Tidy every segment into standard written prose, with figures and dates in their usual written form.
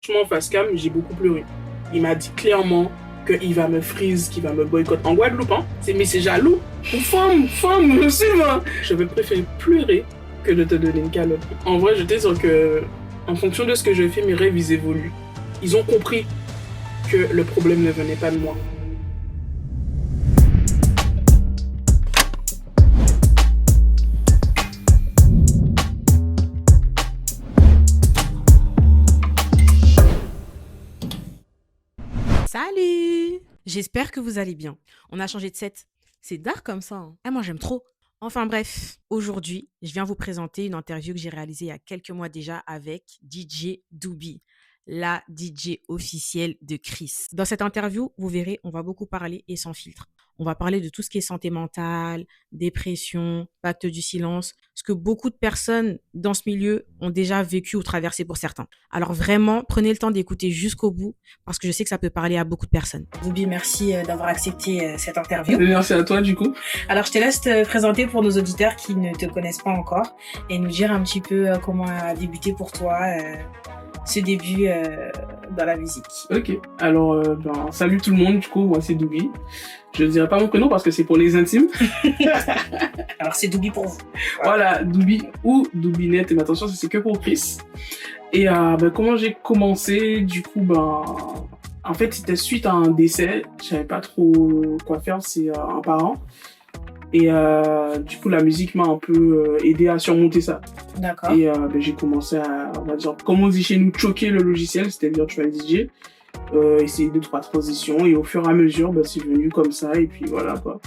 Franchement, face cam, j'ai beaucoup pleuré. Il m'a dit clairement qu'il va me freeze, qu'il va me boycotter. En Guadeloupe, hein. Mais c'est jaloux. Femme, Sylvain. Je vais préférer pleurer que de te donner une calotte. En vrai, je te dis que, en fonction de ce que je fais, mes rêves, ils évoluent. Ils ont compris que le problème ne venait pas de moi. Salut! J'espère que vous allez bien. On a changé de set. C'est dark comme ça. Hein. Ah, moi, j'aime trop. Enfin bref, aujourd'hui, je viens vous présenter une interview que j'ai réalisée il y a quelques mois déjà avec DJ Doubi, la DJ officielle de Chris. Dans cette interview, vous verrez, on va beaucoup parler et sans filtre. On va parler de tout ce qui est santé mentale, dépression, pacte du silence, ce que beaucoup de personnes dans ce milieu ont déjà vécu ou traversé pour certains. Alors vraiment, prenez le temps d'écouter jusqu'au bout parce que je sais que ça peut parler à beaucoup de personnes. Doubi, merci d'avoir accepté cette interview. Merci à toi du coup. Alors je te laisse te présenter pour nos auditeurs qui ne te connaissent pas encore et nous dire un petit peu comment a débuté pour toi ce début dans la musique. Ok, alors salut tout le monde, du coup, moi c'est Doubi. Je ne dirai pas mon prénom parce que c'est pour les intimes. Alors c'est Doubi pour vous. Voilà, Doubi ou Doubinette, mais attention, c'est que pour Chris. Et comment j'ai commencé, du coup, en fait, c'était suite à un décès. Je savais pas trop quoi faire, c'est un parent. Et du coup, la musique m'a un peu aidé à surmonter ça. D'accord. Et j'ai commencé à, on va dire, comme on dit chez nous, choquer le logiciel, c'était Virtual DJ. Essayer 2-3 transitions et au fur et à mesure, c'est venu comme ça et puis voilà quoi.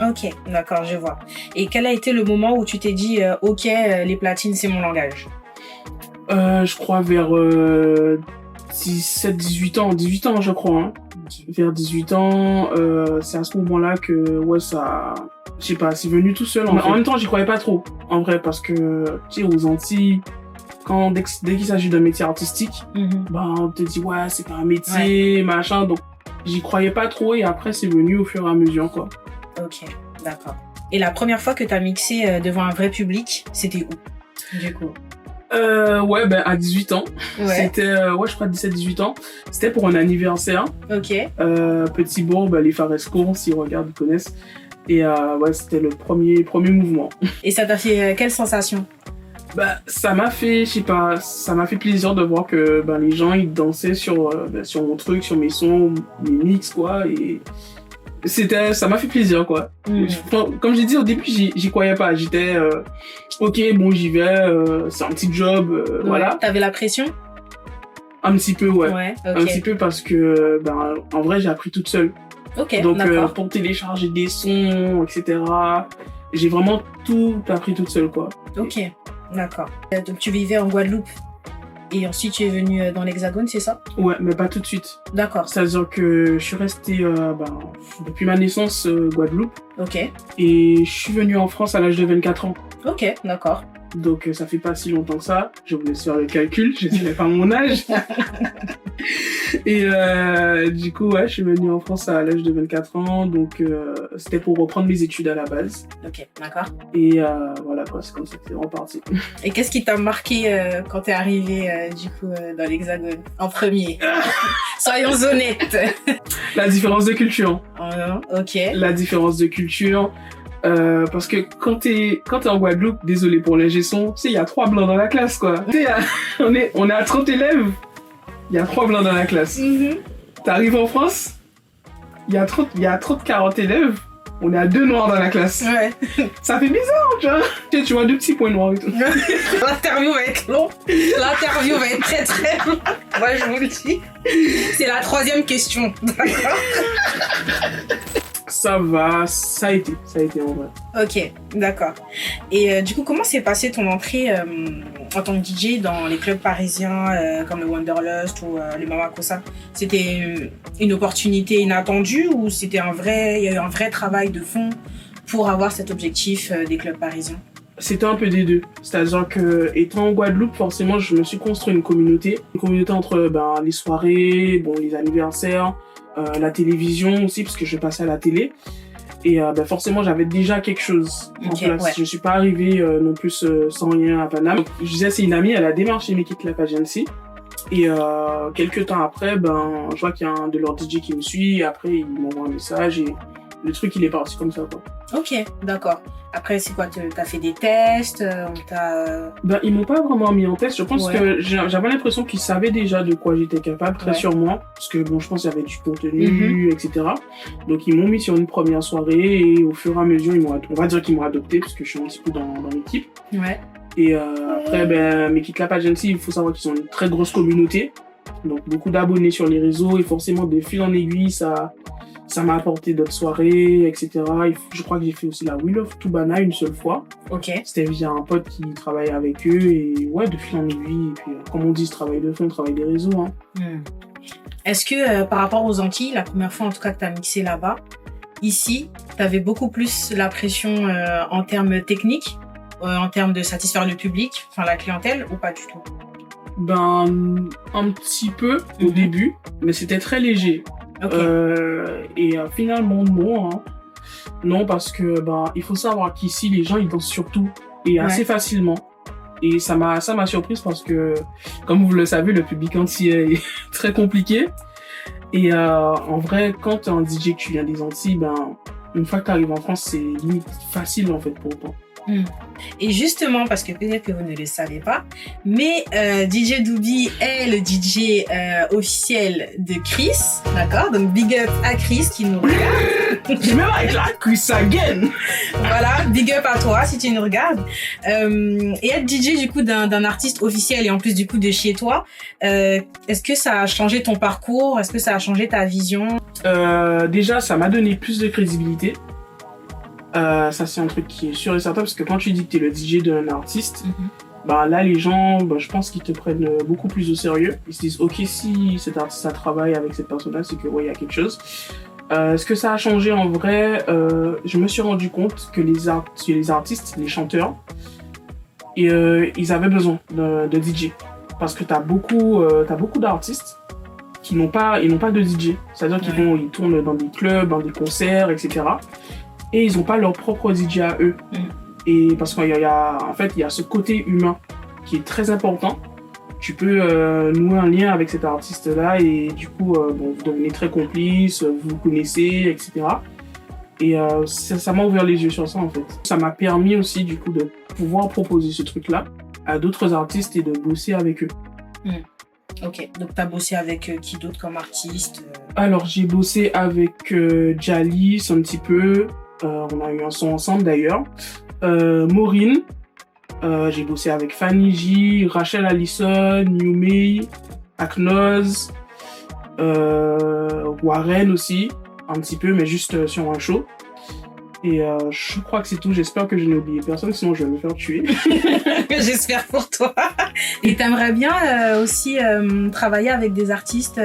Ok, d'accord, je vois. Et quel a été le moment où tu t'es dit, ok, les platines, c'est mon langage? Je crois vers 17-18 ans, 18 ans je crois. Hein. Vers 18 ans, c'est à ce moment-là que, ouais, ça... Je sais pas, c'est venu tout seul. En même temps, j'y croyais pas trop, en vrai, parce que, tu sais, aux Antilles, dès qu'il s'agit d'un métier artistique, on te dit, ouais, c'est pas un métier, machin, donc j'y croyais pas trop, et après, c'est venu au fur et à mesure, quoi. Ok, d'accord. Et la première fois que t'as mixé devant un vrai public, c'était où, du coup? À 18 ans. Ouais. C'était, je crois 17-18 ans. C'était pour un anniversaire. Ok. Petit bourg, les Faresco, s'ils regardent, ils connaissent. Et c'était le premier mouvement. Et ça t'a fait quelle sensation? Ça m'a fait, je sais pas, ça m'a fait plaisir de voir que les gens ils dansaient sur mon truc, sur mes sons, mes mix quoi, et ça m'a fait plaisir quoi. Comme j'ai dit au début, j'y croyais pas, j'étais ok, bon j'y vais, c'est un petit job, voilà. T'avais la pression? Un petit peu, ouais. Okay. Un petit peu parce que en vrai j'ai appris toute seule. Ok. Donc pour télécharger des sons, etc. J'ai vraiment tout appris toute seule quoi. Ok. D'accord. Donc tu vivais en Guadeloupe et ensuite tu es venu dans l'Hexagone, c'est ça? Ouais, mais pas tout de suite. D'accord. C'est-à-dire que je suis resté depuis ma naissance Guadeloupe. Ok. Et je suis venu en France à l'âge de 24 ans. Ok, d'accord. Donc ça fait pas si longtemps que ça. Je vous laisse faire le calcul, je dirais pas mon âge. Et du coup, je suis venu en France à l'âge de 24 ans. Donc c'était pour reprendre mes études à la base. Ok, d'accord. Et voilà quoi, c'est comme ça que c'est reparti. Et qu'est-ce qui t'a marqué quand t'es arrivé dans l'Hexagone en premier? Soyons honnêtes. La différence de culture. Ok. La différence de culture. Parce que quand t'es en Guadeloupe, désolé pour l'ingé son, tu sais, il y a 3 blancs dans la classe, quoi. Tu sais, on est à 30 élèves, il y a 3 blancs dans la classe. T'arrives en France, il y a 30-40 élèves, on est à 2 noirs dans la classe. Ouais. Ça fait bizarre, tu vois. Tu vois 2 petits points noirs et tout. L'interview va être longue. L'interview va être très très longue. Moi, je vous le dis. C'est la 3e question. D'accord. Ça va, ça a été en vrai. Ok, d'accord. Et du coup, comment s'est passée ton entrée en tant que DJ dans les clubs parisiens comme le Wanderlust ou le Mamakosa? C'était une opportunité inattendue ou il y a eu un vrai travail de fond pour avoir cet objectif des clubs parisiens? C'était un peu des deux. C'est-à-dire que, étant en Guadeloupe, forcément, je me suis construit une communauté. Une communauté entre les soirées, les anniversaires, la télévision aussi, parce que je passais à la télé. Et forcément, j'avais déjà quelque chose en place. Ouais. Je suis pas arrivée non plus sans rien à Paname. Je disais, c'est une amie, elle a démarché Make It Clap Agency. Et quelques temps après, je vois qu'il y a un de leurs DJ qui me suit. Et après, il m'envoie un message et le truc, il est parti comme ça, quoi. Ok, d'accord. Après, c'est quoi? T'as fait des tests? Ils m'ont pas vraiment mis en test. Je pense que j'avais l'impression qu'ils savaient déjà de quoi j'étais capable, très sûrement. Parce que, je pense qu'il y avait du contenu, etc. Donc, ils m'ont mis sur une première soirée et au fur et à mesure, on va dire qu'ils m'ont adopté parce que je suis un petit peu dans l'équipe. Ouais. Et après, Make It Clap Agency, il faut savoir qu'ils ont une très grosse communauté. Donc, beaucoup d'abonnés sur les réseaux et forcément, de fil en aiguille, ça m'a apporté d'autres soirées, etc. Je crois que j'ai fait aussi la Wheel of Tubana une seule fois. Ok. C'était via un pote qui travaillait avec eux et de fil en aiguille. Et puis, comme on dit, ce travail de fond, le travail des réseaux. Hein. Est-ce que par rapport aux Antilles, la première fois en tout cas que tu as mixé là-bas, ici, tu avais beaucoup plus la pression en termes techniques, en termes de satisfaire le public, enfin la clientèle, ou pas du tout? Un petit peu au début, mais c'était très léger. Okay. Finalement, non. Hein. Non, parce que il faut savoir qu'ici, les gens, ils dansent surtout et assez facilement. Et ça m'a surprise parce que, comme vous le savez, le public entier est très compliqué. Et en vrai, quand t'es un DJ que tu viens des Antilles, une fois que t'arrives en France, c'est limite facile en fait pour toi. Et justement, parce que peut-être que vous ne le savez pas, mais DJ Doubi est le DJ officiel de Chris, d'accord? Donc big up à Chris qui nous regarde. Même avec la Chris again. Voilà, big up à toi si tu nous regardes. Et être DJ du coup d'un artiste officiel et en plus du coup de chez toi, est-ce que ça a changé ton parcours? Est-ce que ça a changé ta vision? Déjà, ça m'a donné plus de crédibilité. Ça c'est un truc qui est sûr et certain parce que quand tu dis que t'es le DJ d'un artiste, là les gens, je pense qu'ils te prennent beaucoup plus au sérieux. Ils se disent ok, si cet artiste a travaillé avec cette personne-là, c'est que il y a quelque chose. Ce que ça a changé en vrai, je me suis rendu compte que les artistes, les chanteurs, ils avaient besoin de DJ parce que t'as beaucoup d'artistes qui n'ont pas de DJ. C'est-à-dire qu'ils tournent dans des clubs, dans des concerts, etc. Et ils n'ont pas leur propre DJ à eux. Et parce qu'il y a ce côté humain qui est très important. Tu peux nouer un lien avec cet artiste-là et du coup, vous devenez très complices, vous vous connaissez, etc. Et ça m'a ouvert les yeux sur ça, en fait. Ça m'a permis aussi, du coup, de pouvoir proposer ce truc-là à d'autres artistes et de bosser avec eux. Ok, donc tu as bossé avec qui d'autre comme artiste? Alors, j'ai bossé avec Jalis un petit peu. On a eu un son ensemble d'ailleurs. Maureen, j'ai bossé avec Fanny J, Rachel Allison, New May, Aknoz, Warren aussi, un petit peu, mais juste sur un show. Et je crois que c'est tout. J'espère que je n'ai oublié personne, sinon je vais me faire tuer. J'espère pour toi. Et t'aimerais bien aussi travailler avec des artistes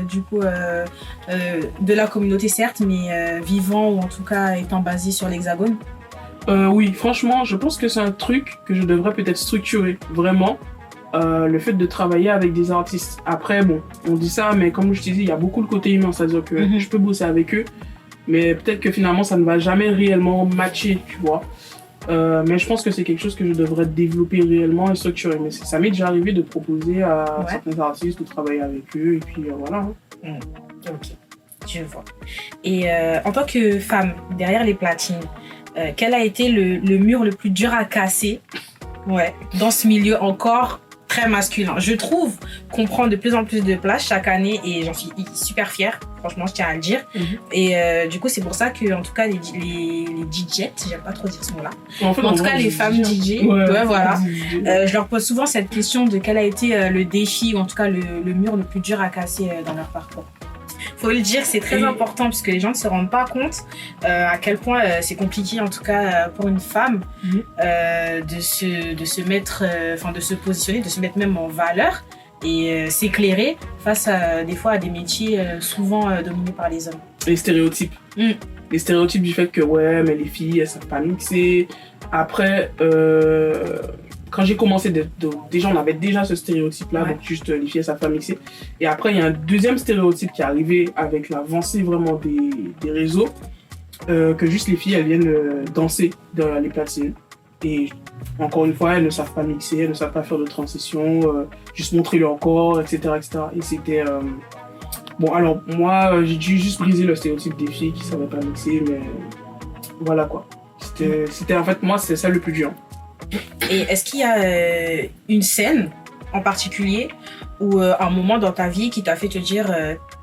du coup de la communauté certes, mais vivants ou en tout cas étant basés sur l'Hexagone? Oui, franchement, je pense que c'est un truc que je devrais peut-être structurer, vraiment. Le fait de travailler avec des artistes. Après, on dit ça, mais comme je te dis, il y a beaucoup le côté humain, c'est-à-dire que je peux bosser avec eux, mais peut-être que finalement, ça ne va jamais réellement matcher, tu vois. Mais je pense que c'est quelque chose que je devrais développer réellement et structurer. Mais ça m'est déjà arrivé de proposer à certains artistes de travailler avec eux, et puis voilà. Ok, je vois. Et en tant que femme, derrière les platines, quel a été le mur le plus dur à casser dans ce milieu encore très masculin? Je trouve qu'on prend de plus en plus de place chaque année et j'en suis super fière, franchement, je tiens à le dire. Et du coup, c'est pour ça que, en tout cas, les DJettes, j'aime pas trop dire ce mot-là, en tout cas, les femmes DJ, voilà, je leur pose souvent cette question de quel a été le défi ou en tout cas le mur le plus dur à casser dans leur parcours. Faut le dire, c'est très important parce que les gens ne se rendent pas compte à quel point c'est compliqué, en tout cas pour une femme, de se mettre, de se positionner, de se mettre même en valeur et s'éclairer face à des fois à des métiers souvent dominés par les hommes. Les stéréotypes. Les stéréotypes du fait que mais les filles elles savent pas mixer. Après, quand j'ai commencé, déjà on avait déjà ce stéréotype-là, donc juste les filles elles savent pas mixer. Et après il y a un deuxième stéréotype qui est arrivé avec l'avancée vraiment des réseaux, que juste les filles elles viennent danser dans les platines. Et encore une fois, elles ne savent pas mixer, elles ne savent pas faire de transition, juste montrer leur corps, etc. etc. Et c'était... Bon, alors, moi, j'ai dû juste briser le stéréotype des filles qui ne savaient pas mixer, mais voilà quoi. C'était en fait, moi, c'est ça le plus dur. Et est-ce qu'il y a une scène en particulier ou un moment dans ta vie qui t'a fait te dire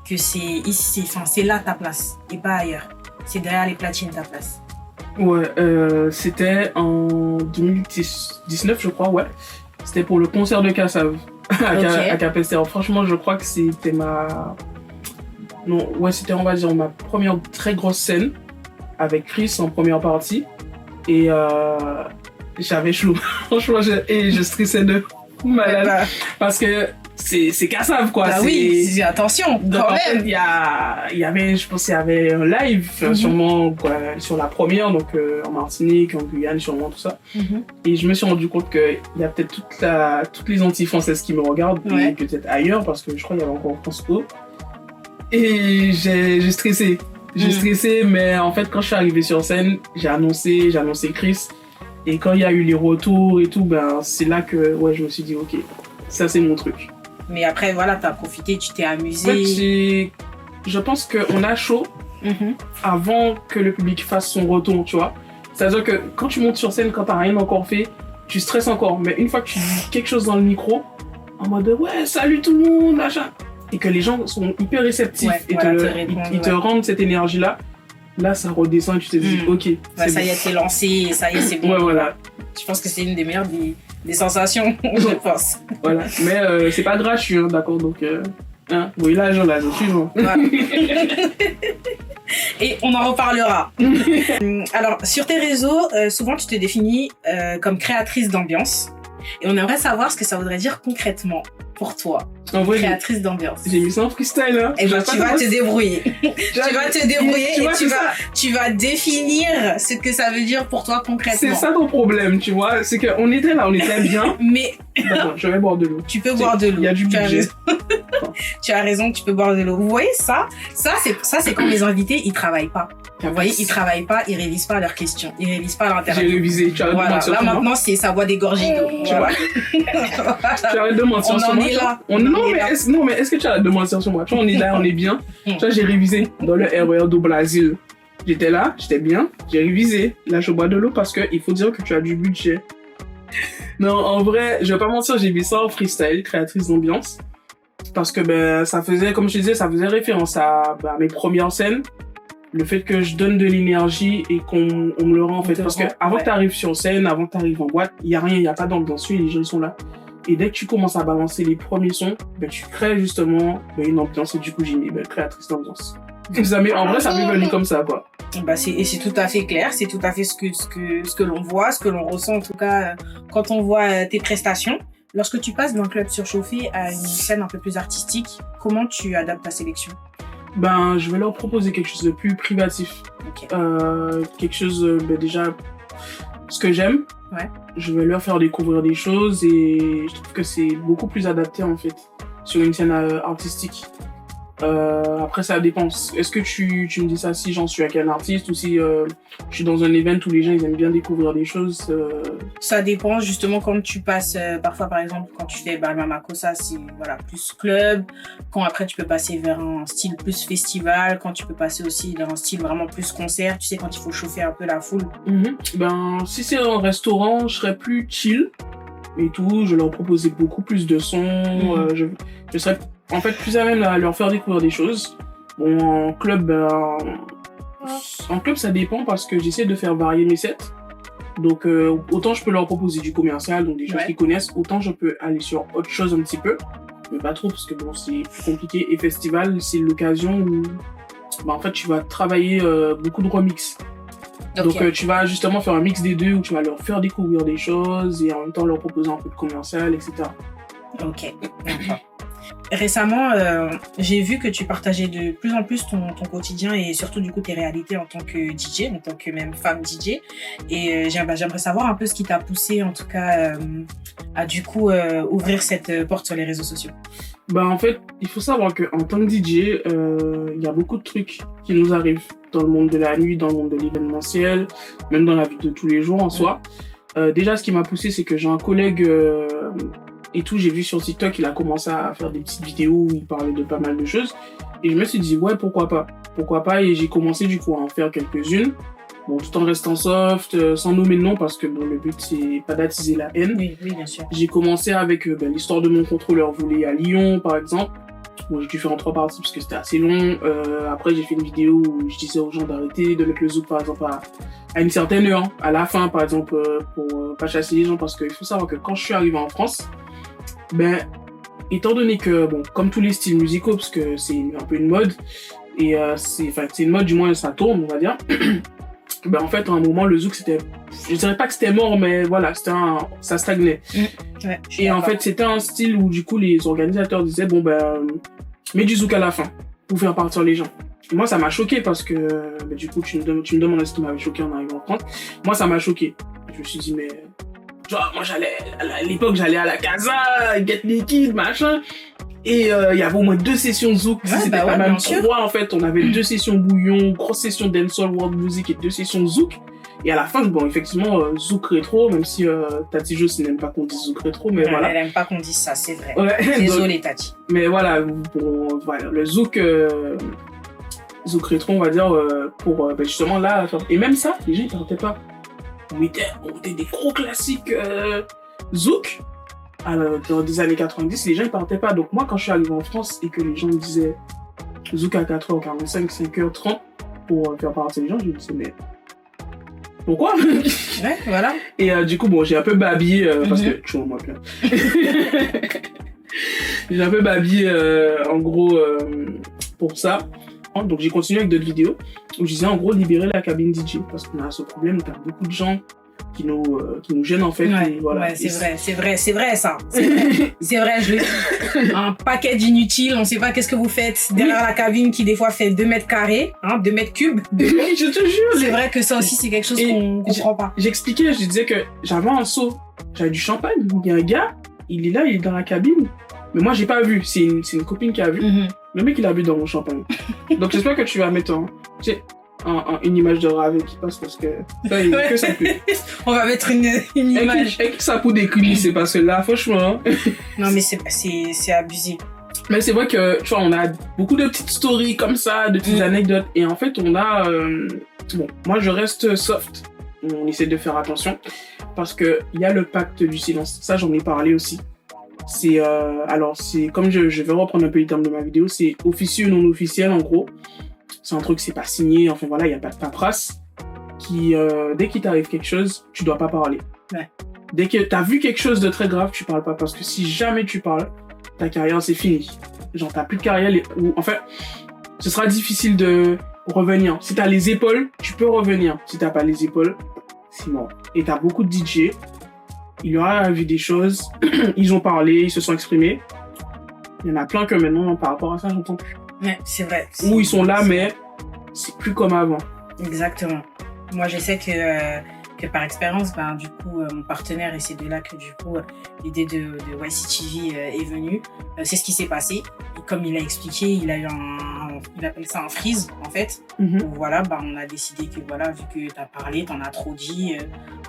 que c'est là ta place et pas ailleurs? C'est derrière les platines ta place? Ouais, c'était en 2019, je crois, ouais. C'était pour le concert de Kassav à Capesterre. Franchement, je crois que c'était c'était, on va dire, ma première très grosse scène avec Chris en première partie. Et j'avais chaud. Franchement, je stressais de malade. Parce que c'est Kassav, quoi. Bah oui, attention, donc, quand en fait, même. il y avait, je pense qu'il y avait un live, sûrement, quoi, sur la première, donc en Martinique, en Guyane, sûrement, tout ça. Et je me suis rendu compte qu'il y a peut-être toutes les Antilles françaises qui me regardent, et peut-être ailleurs, parce que je crois qu'il y avait encore France O. Et j'ai stressé. J'ai stressé, mais en fait, quand je suis arrivé sur scène, j'ai annoncé Chris. Et quand il y a eu les retours et tout, ben, c'est là que je me suis dit, ok, ça c'est mon truc. Mais après, voilà, t'as profité, tu t'es amusé. En fait, je pense qu'on a chaud avant que le public fasse son retour, tu vois. C'est-à-dire que quand tu montes sur scène, quand t'as rien encore fait, tu stresses encore. Mais une fois que tu dis quelque chose dans le micro, en mode ouais, salut tout le monde, machin, et que les gens sont hyper réceptifs et ils te rendent cette énergie-là, là ça redescend et tu te dis ok. Ça y est, t'es lancé, ça y est, c'est bon. Ouais, voilà. Je pense que c'est une des meilleures des sensations, je pense. Voilà, mais c'est pas gratuit, hein, d'accord, donc oui, là, suivant. Voilà. Et on en reparlera. Alors, sur tes réseaux, souvent tu te définis comme créatrice d'ambiance. Et on aimerait savoir ce que ça voudrait dire concrètement pour toi, créatrice d'ambiance. J'ai mis ça en freestyle, hein. Et ben, tu vas te débrouiller. Tu vas définir ce que ça veut dire pour toi concrètement. C'est ça ton problème, tu vois. C'est qu'on était là, on était bien. Mais... D'accord, je vais boire de l'eau. Tu peux boire de l'eau. Il y a du budget. Tu as raison, tu peux boire de l'eau. Vous voyez ça, c'est quand les invités, ils travaillent pas. Vous voyez, ils travaillent pas, ils révisent pas leurs questions, ils révisent pas leur interview. J'ai révisé, tu arrêtes de mentir sur moi. Là maintenant, c'est ça boit des gorgées d'eau. Tu vois. Tu arrêtes de mentir sur moi. Non, mais est-ce que tu arrêtes de mentir sur moi? Tu vois, on est là, on est bien. Tu vois, j'ai révisé dans le RER do Brasil. J'étais là, j'étais bien, j'ai révisé. Là, je bois de l'eau parce qu'il faut dire que tu as du budget. Non, en vrai, je vais pas mentir, j'ai mis ça en freestyle, créatrice d'ambiance. Parce que ça faisait, comme je disais, ça faisait référence à mes premières scènes. Le fait que je donne de l'énergie et qu'on me le rend en fait. Parce que avant que tu arrives sur scène, avant que tu arrives en boîte, il n'y a rien, il n'y a pas d'ambiance, les gens sont là. Et dès que tu commences à balancer les premiers sons, tu crées justement une ambiance et du coup j'ai mis créatrice d'ambiance. En vrai, ça m'est venu comme ça, quoi. Et c'est tout à fait clair, c'est tout à fait ce que l'on voit, ce que l'on ressent en tout cas quand on voit tes prestations. Lorsque tu passes d'un club surchauffé à une scène un peu plus artistique, comment tu adaptes ta sélection? Je vais leur proposer quelque chose de plus privatif. Okay. Quelque chose, déjà, ce que j'aime. Ouais. Je vais leur faire découvrir des choses et je trouve que c'est beaucoup plus adapté en fait sur une scène artistique. Après ça dépend. Est-ce que tu me dis ça si j'en suis avec un artiste ou si je suis dans un event où les gens ils aiment bien découvrir des choses Ça dépend justement quand tu passes parfois par exemple quand tu fais Mama Kossa c'est plus club, quand après tu peux passer vers un style plus festival, quand tu peux passer aussi vers un style vraiment plus concert, tu sais quand il faut chauffer un peu la foule. Si c'est un restaurant je serais plus chill et tout, je leur proposais beaucoup plus de sons, je serais en fait plus à même à leur faire découvrir des choses. Bon, en club ça dépend parce que j'essaie de faire varier mes sets. Donc autant je peux leur proposer du commercial, donc des choses qu'ils connaissent, autant je peux aller sur autre chose un petit peu, mais pas trop parce que c'est plus compliqué. Et festival, c'est l'occasion où en fait tu vas travailler beaucoup de remix. Okay. Donc tu vas justement faire un mix des deux où tu vas leur faire découvrir des choses et en même temps leur proposer un peu de commercial, etc. Ok, d'accord. Récemment, j'ai vu que tu partageais de plus en plus ton quotidien et surtout du coup tes réalités en tant que DJ, en tant que même femme DJ. Et j'aimerais savoir un peu ce qui t'a poussé en tout cas à du coup ouvrir cette porte sur les réseaux sociaux. En fait, il faut savoir qu'en tant que DJ, il y a beaucoup de trucs qui nous arrivent dans le monde de la nuit, dans le monde de l'événementiel, même dans la vie de tous les jours en soi. Déjà, ce qui m'a poussé, c'est que j'ai un collègue et tout, j'ai vu sur TikTok, il a commencé à faire des petites vidéos où il parlait de pas mal de choses. Et je me suis dit, ouais, pourquoi pas. Pourquoi pas, et j'ai commencé du coup à en faire quelques-unes. Bon, tout en restant soft, sans nommer de nom, parce que bon, le but, c'est pas d'attiser la haine. Oui, bien sûr. J'ai commencé avec l'histoire de mon contrôleur volé à Lyon, par exemple. Bon, j'ai dû faire en 3 parties parce que c'était assez long. Après, j'ai fait une vidéo où je disais aux gens d'arrêter de mettre le zouk, par exemple, à une certaine heure, hein, à la fin, par exemple, pour pas chasser les gens. Parce qu'il faut savoir que quand je suis arrivé en France, étant donné que, bon, comme tous les styles musicaux, parce que c'est un peu une mode, et c'est une mode, du moins, ça tourne, on va dire. En fait, à un moment, le zouk, c'était... Je dirais pas que c'était mort, mais voilà, ça stagnait. Ouais, et en fait, c'était un style où, du coup, les organisateurs disaient, bon, mets du zouk à la fin, pour faire partir les gens. Et moi, ça m'a choqué parce que, du coup, tu me demandes ce qui m'avait choqué en arrivant en France. Moi, ça m'a choqué. Je me suis dit, mais... Genre, moi, à l'époque, j'allais à la Casa, Get Naked, machin. Et il y avait au moins 2 sessions zouk. Ouais, c'était pas même 3, en fait. On avait 2 sessions bouillon, grosse session dancehall, world music et 2 sessions zouk. Et à la fin, bon, effectivement, zouk rétro, même si Tati Joss n'aime pas qu'on dise zouk rétro, mais voilà. Elle n'aime pas qu'on dise ça, c'est vrai. Ouais, Désolée, Tati. Mais voilà, voilà, le zouk rétro, on va dire, pour justement là. Et même ça, les gens ils partaient pas. On mettait des gros classiques zouk. Dans les années 90, les gens ils partaient pas. Donc moi, quand je suis arrivé en France et que les gens me disaient zouk à 4h45, 5h30 pour faire partir les gens, je me disais, mais pourquoi? Ouais, voilà. Et du coup, bon, j'ai un peu babillé parce que tu vois, moi, bien. J'ai un peu babillé en gros pour ça. Donc j'ai continué avec d'autres vidéos où je disais en gros libérer la cabine DJ parce qu'on a ce problème, t'as beaucoup de gens qui nous gênent en fait. Ouais, et voilà. Ouais, c'est vrai ça. C'est vrai, je le dis. Un paquet d'inutiles, on sait pas qu'est-ce que vous faites derrière la cabine qui des fois fait 2 mètres carrés, 2 mètres cubes. Oui, je te jure. C'est vrai que ça aussi c'est quelque chose qu'on comprend pas. J'expliquais, je disais que j'avais un seau, j'avais du champagne, il y a un gars, il est là, il est dans la cabine. Mais moi j'ai pas vu, c'est une copine qui a vu. Le mec il a bu dans mon champagne. Donc j'espère que tu vas mettre une image de Ravé qui passe parce que ça, que ça pue. On va mettre une image. Et que ça pue des coulisses, c'est parce que là, franchement. Non, mais c'est abusé. Mais c'est vrai que, tu vois, on a beaucoup de petites stories comme ça, de petites anecdotes. Et en fait, on a... bon, moi, je reste soft. On essaie de faire attention. Parce qu'il y a le pacte du silence. Ça, j'en ai parlé aussi. C'est... alors, c'est... Comme je vais reprendre un peu les termes de ma vidéo, c'est officieux ou non officiel, en gros. C'est un truc, c'est pas signé, enfin voilà, il n'y a pas de paperasse. Dès qu'il t'arrive quelque chose, tu dois pas parler. Ouais. Dès que t'as vu quelque chose de très grave, tu parles pas. Parce que si jamais tu parles, ta carrière, c'est fini. Genre, t'as plus de carrière. Enfin, ce sera difficile de revenir. Si t'as les épaules, tu peux revenir. Si t'as pas les épaules, c'est mort. Et t'as beaucoup de DJ. Il y aura vu des choses. Ils ont parlé, ils se sont exprimés. Il y en a plein que maintenant, par rapport à ça, j'entends plus. Ouais, c'est vrai. Où ils sont là, mais c'est plus comme avant. Exactement. Moi, je sais que par expérience, du coup, mon partenaire, et c'est de là que du coup, l'idée de YCTV est venue. C'est ce qui s'est passé. Et comme il a expliqué, il a eu il appelle ça un freeze, en fait. Donc voilà, on a décidé que voilà, vu que t'as parlé, t'en as trop dit,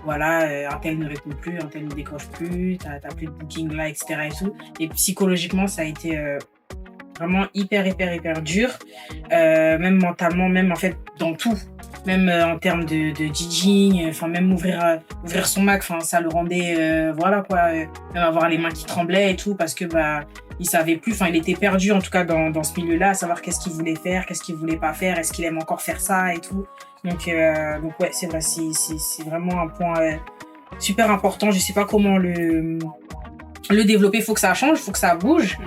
un tel ne répond plus, un tel ne décroche plus, t'as plus de booking là, etc. et tout. Et psychologiquement, ça a été vraiment hyper dur, même mentalement, même en fait dans tout, même en termes de DJing, enfin même ouvrir son Mac, enfin ça le rendait même avoir les mains qui tremblaient et tout parce que il savait plus, enfin il était perdu en tout cas dans ce milieu-là, à savoir qu'est-ce qu'il voulait faire, qu'est-ce qu'il voulait pas faire, est-ce qu'il aime encore faire ça et tout. Donc ouais, c'est vrai, c'est vraiment un point super important. Je sais pas comment le développer, faut que ça change, faut que ça bouge,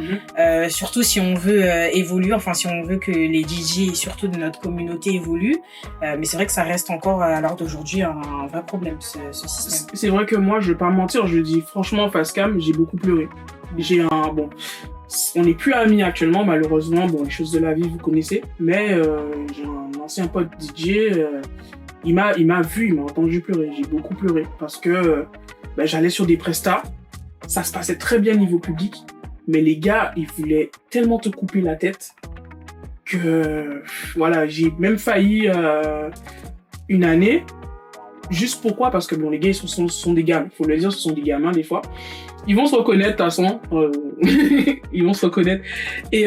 surtout si on veut évoluer, enfin si on veut que les DJ et surtout de notre communauté évoluent, mais c'est vrai que ça reste encore à l'heure d'aujourd'hui un vrai problème ce système. C'est vrai que moi, je vais pas mentir, je dis franchement face cam, j'ai beaucoup pleuré. On n'est plus amis actuellement malheureusement, les choses de la vie vous connaissez, mais j'ai un ancien pote DJ, il m'a vu, il m'a entendu pleurer, j'ai beaucoup pleuré parce que j'allais sur des prestats. Ça se passait très bien niveau public, mais les gars, ils voulaient tellement te couper la tête que, voilà, j'ai même failli une année Juste pourquoi? Parce que bon, les gars, ils sont des gamins. Il faut le dire, ce sont des gamins des fois. Ils vont se reconnaître, de toute façon. Ils vont se reconnaître. Et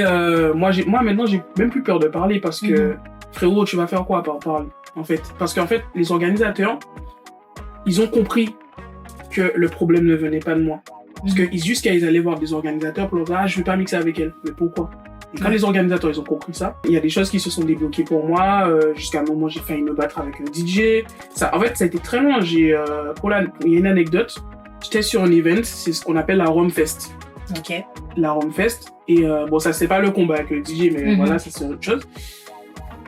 moi, maintenant, j'ai même plus peur de parler parce que, frérot, tu vas faire quoi par parler, en fait? Parce qu'en fait, les organisateurs, ils ont compris que le problème ne venait pas de moi. Parce que jusqu'à ils allaient voir des organisateurs pour leur dire « Ah, je vais pas mixer avec elle. » Mais pourquoi? Et quand les organisateurs, ils ont compris ça, il y a des choses qui se sont débloquées pour moi. Jusqu'à un moment, j'ai failli me battre avec un DJ. En fait, ça a été très loin. Il y a une anecdote. J'étais sur un event, c'est ce qu'on appelle la Romfest. Ok. La Romfest. Et bon, ça, c'est pas le combat avec le DJ, mais voilà, ça, c'est autre chose.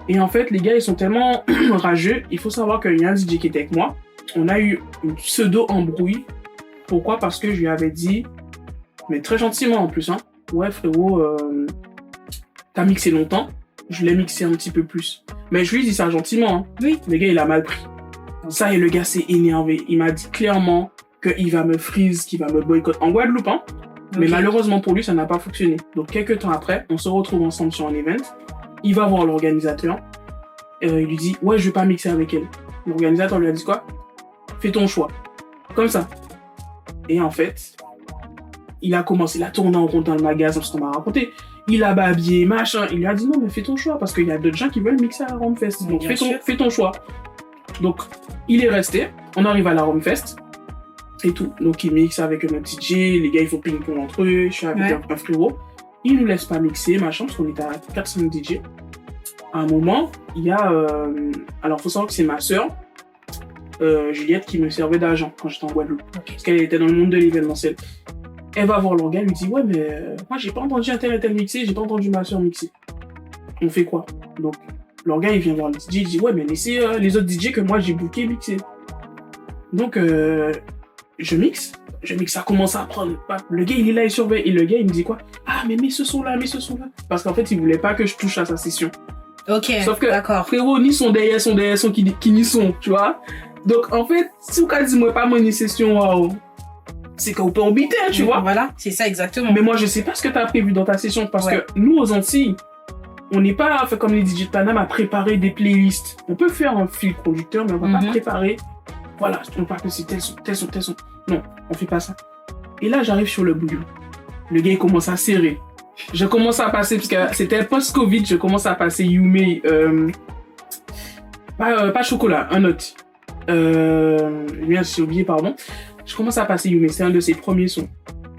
Et en fait, les gars, ils sont tellement rageux. Il faut savoir qu'il y a un DJ qui était avec moi. On a eu une pseudo-embrouille. Pourquoi? Parce que je lui avais dit, mais très gentiment en plus, hein. Ouais, frérot, t'as mixé longtemps. Je l'ai mixé un petit peu plus. Mais je lui ai dit ça gentiment, hein. Oui. Le gars, il a mal pris. Ça, et le gars s'est énervé. Il m'a dit clairement qu'il va me freeze, qu'il va me boycotter. En Guadeloupe, hein. Okay. Mais malheureusement pour lui, ça n'a pas fonctionné. Donc, quelques temps après, on se retrouve ensemble sur un event. Il va voir l'organisateur. Il lui dit, ouais, je vais pas mixer avec elle. L'organisateur lui a dit quoi? Fais ton choix. Comme ça. Et en fait, il a tourné en rond dans le magasin, ce qu'on m'a raconté. Il a babillé, machin. Il lui a dit non, mais fais ton choix, parce qu'il y a d'autres gens qui veulent mixer à la Romfest. Donc fais ton choix. Donc, il est resté. On arrive à la Romfest. Et tout. Donc, il mixe avec un DJ. Les gars, ils font ping-pong entre eux. Je suis avec un frérot. Il nous laisse pas mixer, machin, parce qu'on était à 4-5 DJ. À un moment, il y a... Alors, faut savoir que c'est ma sœur. Juliette qui me servait d'agent quand j'étais en Guadeloupe, parce qu'elle était dans le monde de l'événementiel. Elle va voir l'organe, elle lui dit ouais mais moi j'ai pas entendu un tel et tel mixer, j'ai pas entendu ma soeur mixer. On fait quoi? Donc l'organe il vient voir le DJ, il dit ouais mais laissez les autres DJ que moi j'ai booké mixer. Donc je mixe, ça commence à prendre. Le gars il est là, il surveille, et le gars il me dit quoi? Ah mais mets ce son là, parce qu'en fait il voulait pas que je touche à sa session. Ok. Sauf que d'accord. Frérot ni son derrière son qui n'y sont, tu vois. Donc, en fait, si vous ne dites pas mon session, wow, c'est qu'on peut embêter, tu vois. Voilà, c'est ça exactement. Mais moi, je sais pas ce que tu as prévu dans ta session parce que nous, aux Antilles, on n'est pas fait comme les DJ de Paname à préparer des playlists. On peut faire un fil producteur, mais on va pas préparer. Voilà, on parle que c'est tel son. Non, on fait pas ça. Et là, j'arrive sur le bouillon. Le gars, il commence à serrer. Je commence à passer, parce que c'était post-Covid, je commence à passer Yume, pas chocolat, un autre. J'ai oublié, pardon. Je commence à passer Yume, c'est un de ses premiers sons.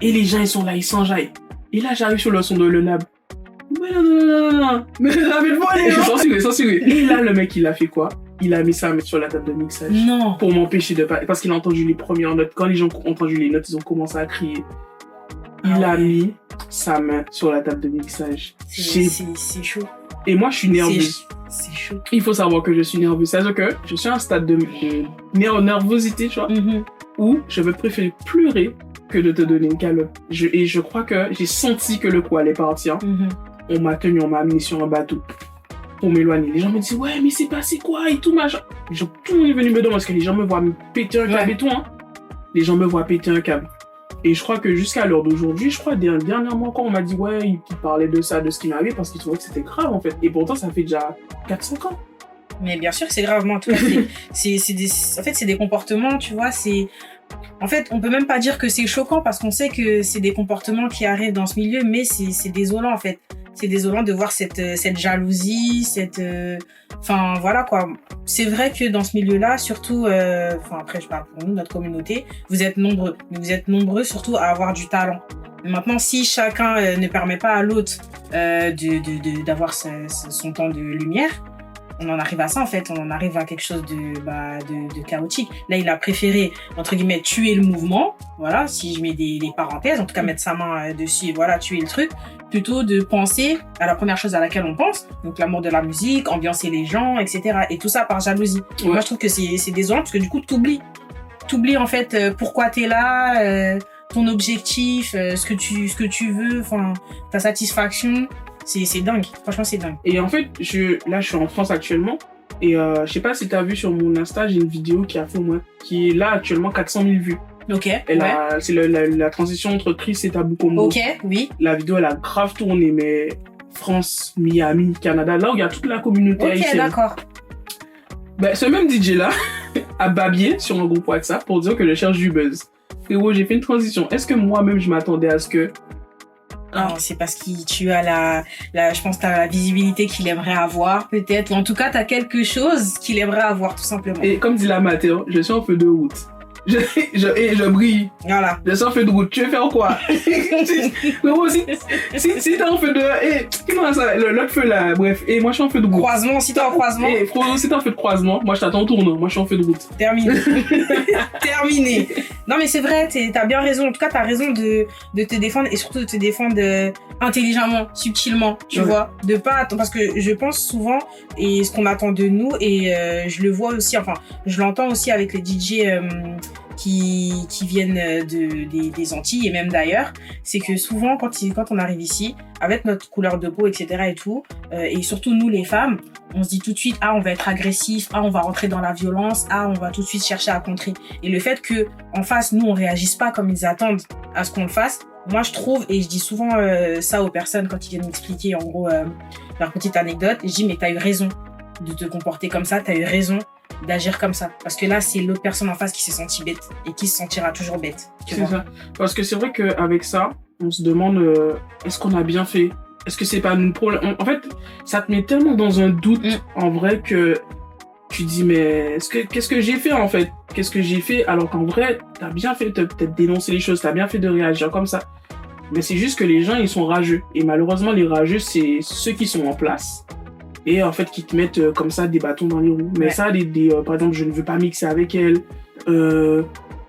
Et les gens, ils sont là, ils s'enjaillent. Et là, j'arrive sur le son de Le Nab. Mais non. Mais censuré. Et là, le mec, il a fait quoi? Il a mis sa main sur la table de mixage. Non. Pour m'empêcher de pas... Parce qu'il a entendu les premières notes. Quand les gens ont entendu les notes, ils ont commencé à crier. Il a mis sa main sur la table de mixage. C'est chaud. Et moi, je suis nerveuse. C'est chaud. Il faut savoir que je suis nerveuse. C'est-à-dire que je suis à un stade de nervosité, tu vois, où je vais préférer pleurer que de te donner une calotte. Et je crois que j'ai senti que le coup allait partir. On m'a amené sur un bateau pour m'éloigner. Les gens me disent, ouais, mais c'est passé quoi et tout, machin. Tout le monde est venu me demander parce que les gens me voient péter un câble et tout, hein. Les gens me voient péter un câble. Et je crois que jusqu'à l'heure d'aujourd'hui, je crois dernièrement quand on m'a dit ouais, il parlait de ça, de ce qui m'arrivait parce qu'ils trouvaient que c'était grave en fait. Et pourtant ça fait déjà 4-5 ans. Mais bien sûr que c'est gravement. En fait, c'est des comportements, tu vois, en fait, on peut même pas dire que c'est choquant parce qu'on sait que c'est des comportements qui arrivent dans ce milieu, mais c'est désolant en fait. C'est désolant de voir cette jalousie, enfin voilà quoi. C'est vrai que dans ce milieu-là, surtout, après je parle pour nous, notre communauté, vous êtes nombreux. Mais vous êtes nombreux surtout à avoir du talent. Mais maintenant, si chacun ne permet pas à l'autre d'avoir son temps de lumière, on en arrive à ça en fait, on en arrive à quelque chose de chaotique. Là, il a préféré, entre guillemets, tuer le mouvement, voilà, si je mets des parenthèses, en tout cas mettre sa main dessus et voilà, tuer le truc, plutôt de penser à la première chose à laquelle on pense, donc l'amour de la musique, ambiancer les gens, etc. Et tout ça par jalousie. Ouais. Moi, je trouve que c'est désolant parce que du coup, t'oublies en fait pourquoi t'es là, ton objectif, ce que tu veux, enfin, ta satisfaction. C'est dingue, franchement c'est dingue. Et en fait, là je suis en France actuellement et je sais pas si t'as vu sur mon Insta, j'ai une vidéo qui est là actuellement 400 000 vues. Ok. C'est la transition entre Chris et Tabou Combo. Ok, oui. La vidéo elle a grave tourné, mais France, Miami, Canada, là où il y a toute la communauté haïtienne. Ok, d'accord. Ce même DJ là, à babier sur un groupe WhatsApp pour dire que je cherche du buzz. Frérot, j'ai fait une transition. Est-ce que moi-même, je m'attendais à ce que... Non, c'est parce que tu as je pense que tu as la visibilité qu'il aimerait avoir, peut-être. Ou en tout cas, tu as quelque chose qu'il aimerait avoir, tout simplement. Et comme dit l'amateur, je suis en feu de route. Je brille. Voilà. Je suis en feu de route. Tu veux faire quoi? Frérot, si t'es en feu de... comment ça? L'autre feu là, bref. Et moi, je suis en feu de route. Croisement, si t'es en croisement. Et frérot, si t'es en feu de croisement, moi, je t'attends en tournant. Moi, je suis en feu de route. Terminé. Terminé. Non, mais c'est vrai, t'as bien raison. En tout cas, t'as raison de te défendre et surtout de te défendre intelligemment, subtilement, tu vois. De pas parce que je pense souvent et ce qu'on attend de nous et je le vois aussi, enfin, je l'entends aussi avec les DJ qui viennent des Antilles et même d'ailleurs, c'est que souvent quand on arrive ici, avec notre couleur de peau, etc. et tout, et surtout nous les femmes, on se dit tout de suite, on va être agressif, on va rentrer dans la violence, on va tout de suite chercher à contrer. Et le fait que en face, nous, on réagisse pas comme ils attendent à ce qu'on le fasse, moi je trouve, et je dis souvent ça aux personnes quand ils viennent m'expliquer en gros leur petite anecdote, je dis mais t'as eu raison de te comporter comme ça, t'as eu raison d'agir comme ça. Parce que là, c'est l'autre personne en face qui s'est sentie bête et qui se sentira toujours bête. C'est ça. Parce que c'est vrai qu'avec ça, on se demande est-ce qu'on a bien fait? Est-ce que c'est pas nous le problème? En fait, ça te met tellement dans un doute en vrai que tu dis mais qu'est-ce que j'ai fait en fait? Qu'est-ce que j'ai fait? Alors qu'en vrai, t'as bien fait de peut-être dénoncer les choses, t'as bien fait de réagir comme ça. Mais c'est juste que les gens, ils sont rageux. Et malheureusement, les rageux, c'est ceux qui sont en place. Et en fait, qui te mettent comme ça des bâtons dans les roues. Mais ça, par exemple, je ne veux pas mixer avec elle.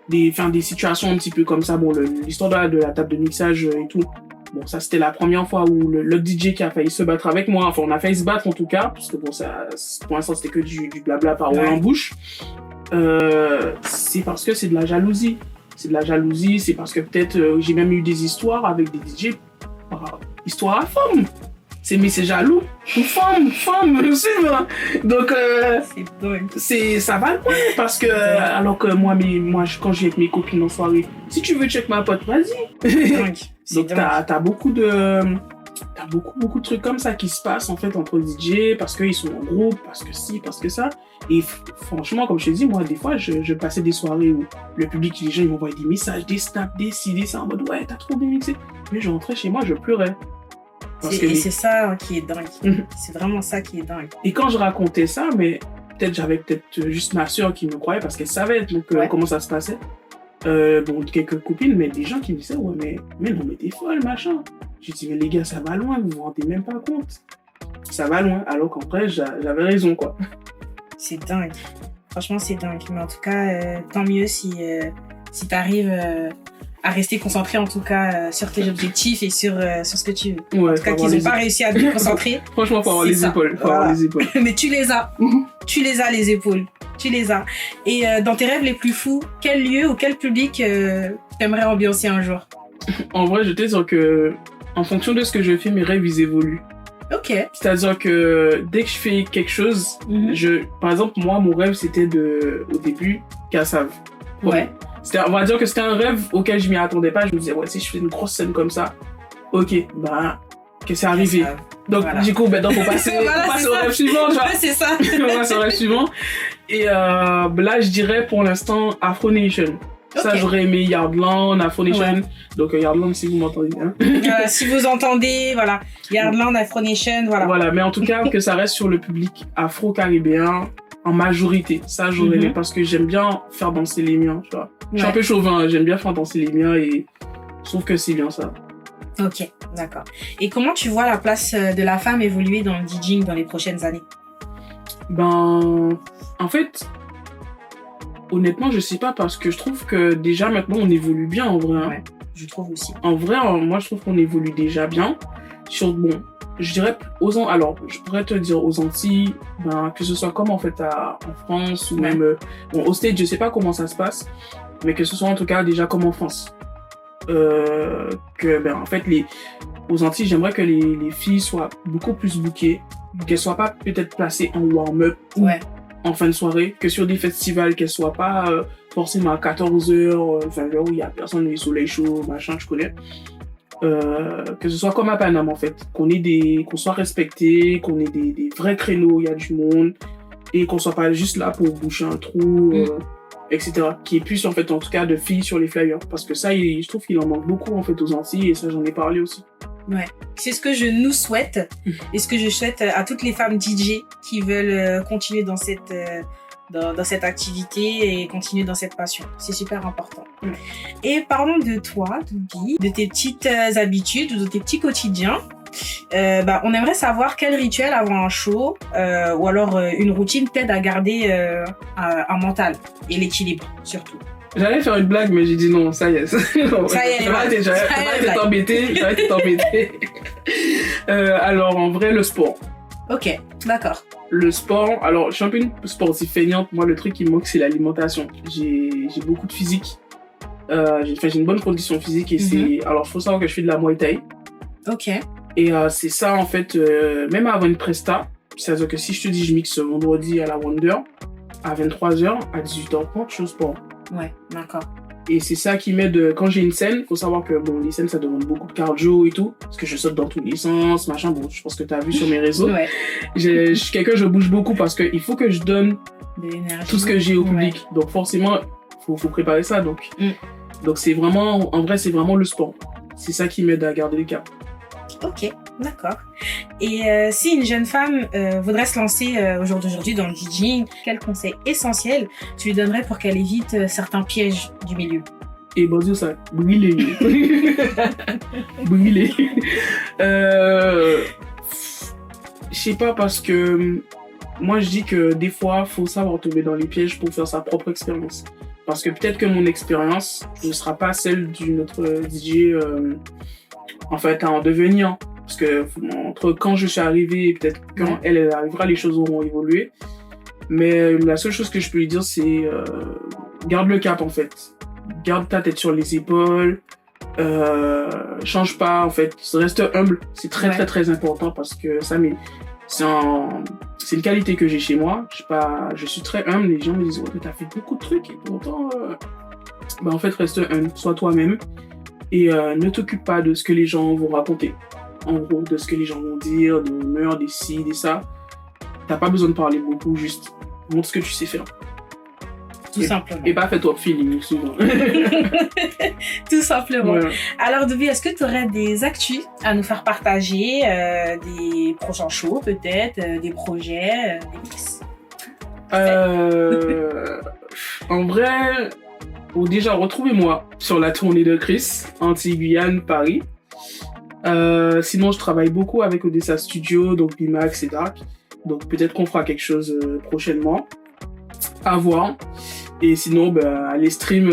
Des situations un petit peu comme ça. Bon, l'histoire de la table de mixage et tout. Bon, ça, c'était la première fois où le DJ qui a failli se battre avec moi. Enfin, on a failli se battre en tout cas. Parce que bon, ça, pour l'instant, c'était que du blabla par en bouche. C'est parce que c'est de la jalousie. C'est de la jalousie. C'est parce que peut-être j'ai même eu des histoires avec des DJ. Histoire à femme. Mais c'est jaloux. Femme, je sais. Donc, ça va loin parce que, alors que moi, quand je viens avec mes copines en soirée, si tu veux check ma pote, vas-y. Donc, t'as beaucoup de trucs comme ça qui se passent, en fait, entre DJ, parce qu'ils sont en groupe, parce que ci, parce que ça. Et franchement, comme je te dis, moi, des fois, je passais des soirées où le public, les gens, ils m'envoyaient des messages, des snaps, des ça, en mode, ouais, t'as trop bien mixé. Mais je rentrais chez moi, je pleurais. C'est ça qui est dingue. C'est vraiment ça qui est dingue. Et quand je racontais ça, mais j'avais juste ma soeur qui me croyait parce qu'elle savait comment ça se passait. Bon, quelques copines, mais des gens qui me disaient, ouais, mais non, mais t'es folle, machin. J'ai dit, mais les gars, ça va loin, vous vous rendez même pas compte. Ça va loin, alors qu'en vrai, j'avais raison, quoi. C'est dingue. Franchement, c'est dingue. Mais en tout cas, tant mieux si t'arrives à rester concentré en tout cas sur tes objectifs et sur ce que tu veux. Ouais, en tout cas, qu'ils n'ont pas réussi à te concentrer. Franchement, faut avoir les épaules. Mais tu les as. Tu les as, les épaules. Tu les as. Et dans tes rêves les plus fous, quel lieu ou quel public t'aimerais ambiancer un jour? En vrai, je te dis que en fonction de ce que je fais, mes rêves, ils évoluent. Ok. C'est-à-dire que dès que je fais quelque chose, par exemple, moi, mon rêve, c'était au début, Cassave. Ouais. On va dire que c'était un rêve auquel je m'y attendais pas. Je me disais, ouais, si je fais une grosse scène comme ça, ok, que c'est arrivé. Donc, du coup, donc, on passe au rêve suivant, tu vois. Ouais, c'est ça. On passe au rêve suivant. Et là, je dirais pour l'instant Afro Nation. Okay. Ça, j'aurais aimé Yardland, Afro Nation. Ouais. Donc, Yardland, si vous m'entendez. Hein. Si vous entendez, voilà. Yardland, Afro Nation, voilà. Voilà, mais en tout cas, que ça reste sur le public afro-caribéen en majorité. Ça, j'aurais aimé parce que j'aime bien faire danser les miens, tu vois. Je suis un peu chauvin, j'aime bien faire danser les miens et je trouve que c'est bien ça. Ok, d'accord. Et comment tu vois la place de la femme évoluer dans le DJing dans les prochaines années? En fait, honnêtement, je sais pas parce que je trouve que déjà maintenant on évolue bien en vrai. Ouais, je trouve aussi. En vrai, moi je trouve qu'on évolue déjà bien. Je dirais alors je pourrais te dire aux Antilles, que ce soit comme en fait en France ou même au States, je sais pas comment ça se passe, mais que ce soit en tout cas déjà comme en France. En fait aux Antilles, j'aimerais que les filles soient beaucoup plus bookées, qu'elles soient pas peut-être placées en warm-up ou en fin de soirée, que sur des festivals, qu'elles soient pas forcément à 14h, où il y a personne, le soleil chaud, machin, tu connais. Que ce soit comme à Paname en fait, qu'on soit respecté, qu'on ait des vrais créneaux, il y a du monde, et qu'on soit pas juste là pour boucher un trou, etc. Qui est plus en fait en tout cas de filles sur les flyers, parce que ça, je trouve qu'il en manque beaucoup en fait aux Antilles, et ça j'en ai parlé aussi. Ouais, c'est ce que je nous souhaite et ce que je souhaite à toutes les femmes DJ qui veulent continuer dans cette activité et continuer dans cette passion. C'est super important. Et parlons de toi, Doubi, de tes petites habitudes ou de tes petits quotidiens. On aimerait savoir quel rituel avant un show ou alors une routine t'aide à garder un mental et l'équilibre surtout. J'allais faire une blague, mais j'ai dit non, ça y est. Ça y est, j'arrête de t'embêter. Alors, en vrai, le sport. Ok, d'accord. Le sport, alors, je suis un peu une sportive feignante. Moi, le truc qui me manque, c'est l'alimentation. J'ai beaucoup de physique. J'ai une bonne condition physique et alors, il faut savoir que je fais de la Muay Thai. Ok. Et c'est ça, en fait, même avant une presta, c'est-à-dire que si je te dis, je mixe vendredi à la Wonder, à 23h, à 18h30, je suis au sport. Ouais, d'accord. Et c'est ça qui m'aide quand j'ai une scène. Faut savoir que bon, les scènes, ça demande beaucoup de cardio et tout. Parce que je saute dans tous les sens, machin. Bon, je pense que t'as vu sur mes réseaux. Ouais. Je suis quelqu'un, je bouge beaucoup parce qu'il faut que je donne tout ce que j'ai au public. Donc forcément, faut préparer ça. Donc c'est vraiment, en vrai, c'est vraiment le sport. C'est ça qui m'aide à garder le cap. Ok, d'accord. Et si une jeune femme voudrait se lancer au jour d'aujourd'hui dans le DJing, quel conseil essentiel tu lui donnerais pour qu'elle évite certains pièges du milieu? Et bon Dieu, ça, brûler. Brûler. Je sais pas, parce que moi je dis que des fois, faut savoir tomber dans les pièges pour faire sa propre expérience. Parce que peut-être que mon expérience ne sera pas celle d'une autre DJ en fait à en devenir. Parce que entre quand je suis arrivée et peut-être quand elle arrivera, les choses auront évolué. Mais la seule chose que je peux lui dire, c'est garde le cap en fait. Garde ta tête sur les épaules. Change pas en fait. Reste humble. C'est très très très important parce que ça, mais c'est une qualité que j'ai chez moi. Je suis très humble. Les gens me disent ouais, t'as fait beaucoup de trucs et pourtant en fait reste humble. Sois toi-même et ne t'occupe pas de ce que les gens vont raconter. En gros, de ce que les gens vont dire, de rumeurs, des ci, des ça. T'as pas besoin de parler beaucoup, juste montre ce que tu sais faire. Tout simplement. Et pas fais-toi feeling, souvent. Tout simplement. Voilà. Alors, Doubi, est-ce que tu aurais des actus à nous faire partager, des prochains shows peut-être, des projets, des mix? En vrai, déjà, retrouvez-moi sur la tournée de Chris, Antilles-Guyane, Paris. Sinon, je travaille beaucoup avec Odessa Studio, donc Bimax et Dark. Donc peut-être qu'on fera quelque chose prochainement. À voir. Et sinon, allez stream,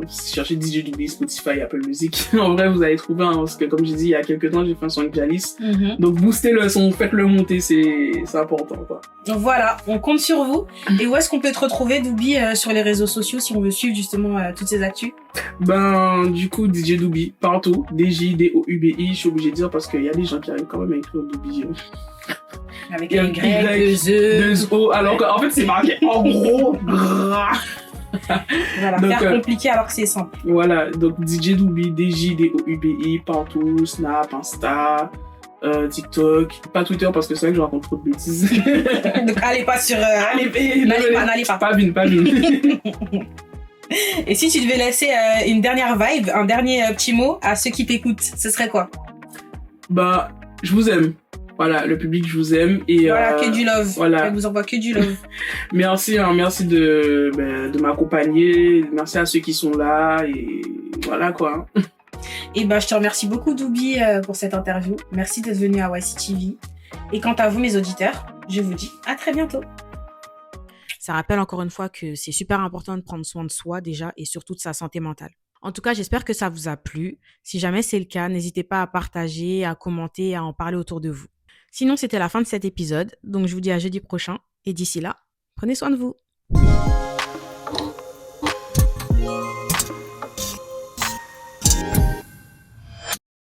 cherchez DJ Doubi, Spotify, Apple Music. En vrai, vous allez trouver, parce que comme j'ai dit, il y a quelques temps, j'ai fait un son avec Jalice. Donc boostez le son, faites-le monter, c'est important, quoi. Donc voilà, on compte sur vous. Et où est-ce qu'on peut te retrouver, Doubi, sur les réseaux sociaux, si on veut suivre justement toutes ces actus? Du coup, DJ Doubi, partout. DJ-D-O-U-B-I, je suis obligé de dire parce qu'il y a des gens qui arrivent quand même à écrire Doubi. Avec un Y, deux O, alors qu'en fait, c'est marqué en gros, gras. Voilà, donc, faire compliqué alors que c'est simple. Voilà, donc DJ Doubi, DJ-D-O-U-B-I, partout, Snap, Insta, TikTok, pas Twitter parce que c'est vrai que je raconte trop de bêtises. Donc allez pas sur... n'allez pas. Pas vine. Et si tu devais laisser une dernière vibe, un dernier petit mot à ceux qui t'écoutent, ce serait quoi? Je vous aime. Voilà, le public, je vous aime. Et, voilà, que du love. Voilà. Je vous envoie que du love. Merci de m'accompagner. Merci à ceux qui sont là. Et voilà, quoi. Et je te remercie beaucoup, Doubi, pour cette interview. Merci d'être venu à YCTV. Et quant à vous, mes auditeurs, je vous dis à très bientôt. Ça rappelle encore une fois que c'est super important de prendre soin de soi déjà et surtout de sa santé mentale. En tout cas, j'espère que ça vous a plu. Si jamais c'est le cas, n'hésitez pas à partager, à commenter et à en parler autour de vous. Sinon, c'était la fin de cet épisode, donc je vous dis à jeudi prochain. Et d'ici là, prenez soin de vous.